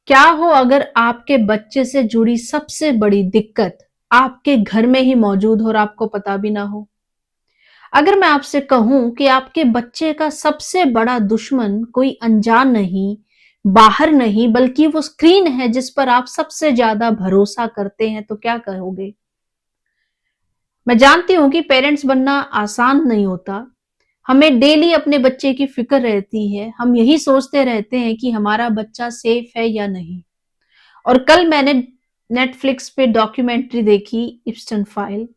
क्या हो अगर आपके बच्चे से जुड़ी सबसे बड़ी दिक्कत आपके घर में ही मौजूद हो और आपको पता भी ना हो? अगर मैं आपसे कहूं कि आपके बच्चे का सबसे बड़ा दुश्मन कोई अनजान नहीं, बाहर नहीं, बल्कि वो स्क्रीन है जिस पर आप सबसे ज्यादा भरोसा करते हैं, तो क्या कहोगे? मैं जानती हूँ कि पेरेंट्स बनना आसान नहीं होता। हमें डेली अपने बच्चे की फिक्र रहती है। हम यही सोचते रहते हैं कि हमारा बच्चा सेफ है या नहीं। और कल मैंने नेटफ्लिक्स पे डॉक्यूमेंट्री देखी, इप्सन फाइल,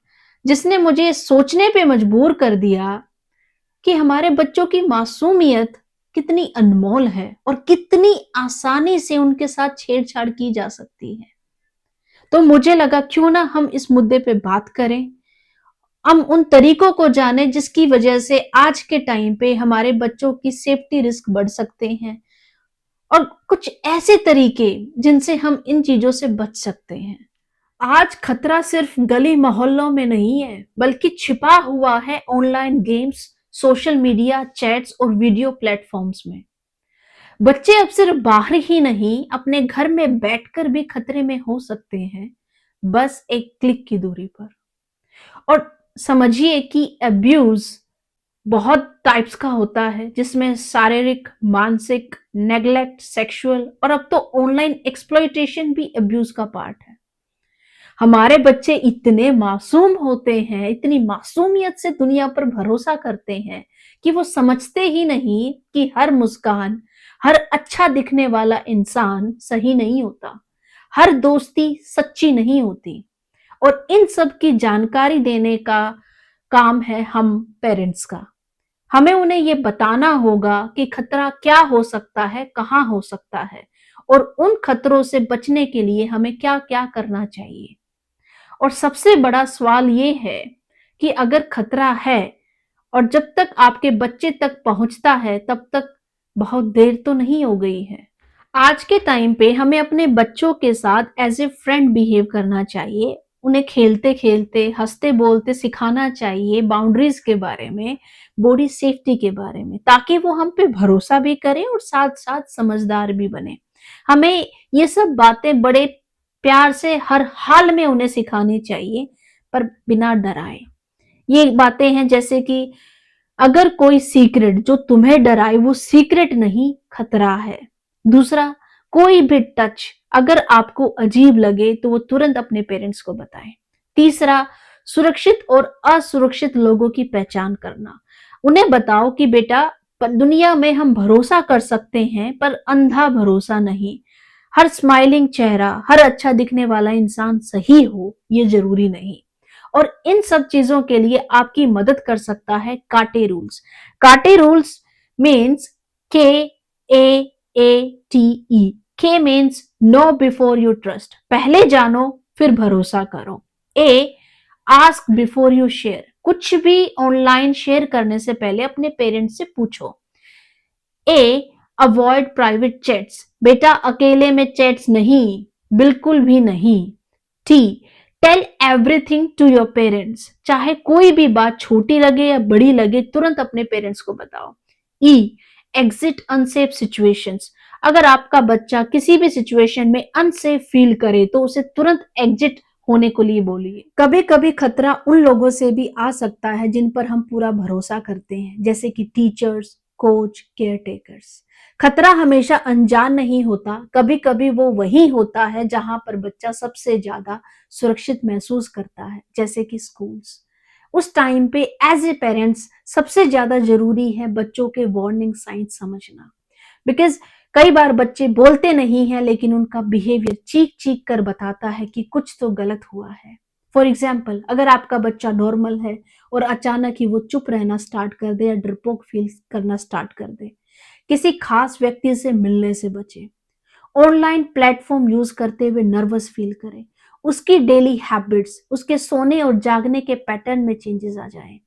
जिसने मुझे सोचने पे मजबूर कर दिया कि हमारे बच्चों की मासूमियत कितनी अनमोल है और कितनी आसानी से उनके साथ छेड़छाड़ की जा सकती है। तो मुझे लगा क्यों ना हम इस मुद्दे पे बात करें, हम उन तरीकों को जाने जिसकी वजह से आज के टाइम पे हमारे बच्चों की सेफ्टी रिस्क बढ़ सकते हैं, और कुछ ऐसे तरीके जिनसे हम इन चीजों से बच सकते हैं। आज खतरा सिर्फ गली मोहल्लों में नहीं है, बल्कि छिपा हुआ है online games, social media, chats और वीडियो प्लेटफॉर्म्स में। बच्चे अब सिर्फ बाहर ही नहीं, अपने घर में बैठकर भी खतरे में हो सकते हैं, बस एक क्लिक की दूरी पर। और समझिए कि अब्यूज बहुत टाइप्स का होता है, जिसमें शारीरिक, मानसिक, नेग्लेक्ट, सेक्सुअल और अब तो ऑनलाइन एक्सप्लॉइटेशन भी अब्यूज का पार्ट है। हमारे बच्चे इतने मासूम होते हैं, इतनी मासूमियत से दुनिया पर भरोसा करते हैं कि वो समझते ही नहीं कि हर मुस्कान, हर अच्छा दिखने वाला इंसान सही नहीं होता, हर दोस्ती सच्ची नहीं होती। और इन सब की जानकारी देने का काम है हम पेरेंट्स का। हमें उन्हें ये बताना होगा कि खतरा क्या हो सकता है, कहाँ हो सकता है, और उन खतरों से बचने के लिए हमें क्या-क्या करना चाहिए। और सबसे बड़ा सवाल ये है कि अगर खतरा है और जब तक आपके बच्चे तक पहुंचता है, तब तक बहुत देर तो नहीं हो गई है। आज के टाइम पे हमें अपने बच्चों के साथ एज ए फ्रेंड बिहेव करना चाहिए। उन्हें खेलते खेलते, हंसते बोलते सिखाना चाहिए बाउंड्रीज के बारे में, बॉडी सेफ्टी के बारे में, ताकि वो हम पे भरोसा भी करें और साथ साथ समझदार भी बने। हमें ये सब बातें बड़े प्यार से हर हाल में उन्हें सिखानी चाहिए, पर बिना डराए। ये बातें हैं जैसे कि अगर कोई सीक्रेट जो तुम्हें डराए वो सीक्रेट नहीं, खतरा है। दूसरा, कोई भी टच अगर आपको अजीब लगे तो वो तुरंत अपने पेरेंट्स को बताएं। तीसरा, सुरक्षित और असुरक्षित लोगों की पहचान करना। उन्हें बताओ कि बेटा, दुनिया में हम भरोसा कर सकते हैं, पर अंधा भरोसा नहीं। हर स्माइलिंग चेहरा, हर अच्छा दिखने वाला इंसान सही हो ये जरूरी नहीं। और इन सब चीजों के लिए आपकी मदद कर सकता है काटे रूल्स। काटे rules means KAATE। K means know before you trust, पहले जानो फिर भरोसा करो। A, ask before you share, कुछ भी ऑनलाइन शेयर करने से पहले अपने पेरेंट्स से पूछो। ए, अवॉइड प्राइवेट चैट्स, बेटा अकेले में चैट्स नहीं, बिल्कुल भी नहीं। T, tell everything to your parents, चाहे कोई भी बात छोटी लगे या बड़ी लगे, तुरंत अपने पेरेंट्स को बताओ। ई, एग्जिट अनसेफ सिचुएशंस, अगर आपका बच्चा किसी भी सिचुएशन में अनसेफ फील करे तो उसे तुरंत एग्जिट होने को लिए बोलिए। कभी कभी खतरा उन लोगों से भी आ सकता है जिन पर हम पूरा भरोसा करते हैं, जैसे कि टीचर्स, कोच, केयर टेकर्स। खतरा हमेशा अनजान नहीं होता, कभी कभी वो वही होता है जहां पर बच्चा सबसे ज्यादा सुरक्षित महसूस करता है, जैसे कि स्कूल्स। उस टाइम पे एज ए पेरेंट्स सबसे ज्यादा जरूरी है बच्चों के वार्निंग साइंस समझना। बिकॉज कई बार बच्चे बोलते नहीं हैं, लेकिन उनका बिहेवियर चीख चीख कर बताता है कि कुछ तो गलत हुआ है। फॉर एग्जाम्पल, अगर आपका बच्चा नॉर्मल है और अचानक ही वो चुप रहना स्टार्ट कर दे या डरपोक फील करना स्टार्ट कर दे, किसी खास व्यक्ति से मिलने से बचे, ऑनलाइन प्लेटफॉर्म यूज करते हुए नर्वस फील करे, उसकी डेली हैबिट्स, उसके सोने और जागने के पैटर्न में चेंजेस आ जाए,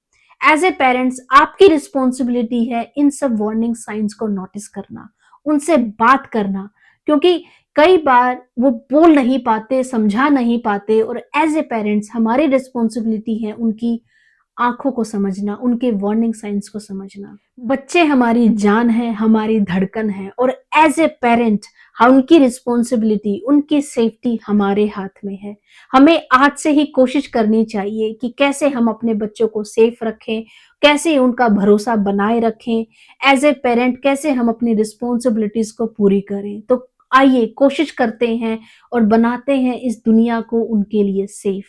एज ए पेरेंट्स आपकी रिस्पॉन्सिबिलिटी है इन सब वार्निंग साइंस को नोटिस करना, उनसे बात करना। क्योंकि कई बार वो बोल नहीं पाते, समझा नहीं पाते, और एज ए पेरेंट्स हमारी रिस्पॉन्सिबिलिटी है उनकी आंखों को समझना, उनके वार्निंग साइंस को समझना। बच्चे हमारी जान है, हमारी धड़कन है, और एज ए पेरेंट उनकी रिस्पॉन्सिबिलिटी, उनकी सेफ्टी हमारे हाथ में है। हमें आज से ही कोशिश करनी चाहिए कि कैसे हम अपने बच्चों को सेफ रखें, कैसे उनका भरोसा बनाए रखें, एज़ ए पेरेंट कैसे हम अपनी रिस्पॉन्सिबिलिटीज़ को पूरी करें। तो आइए कोशिश करते हैं और बनाते हैं इस दुनिया को उनके लिए सेफ।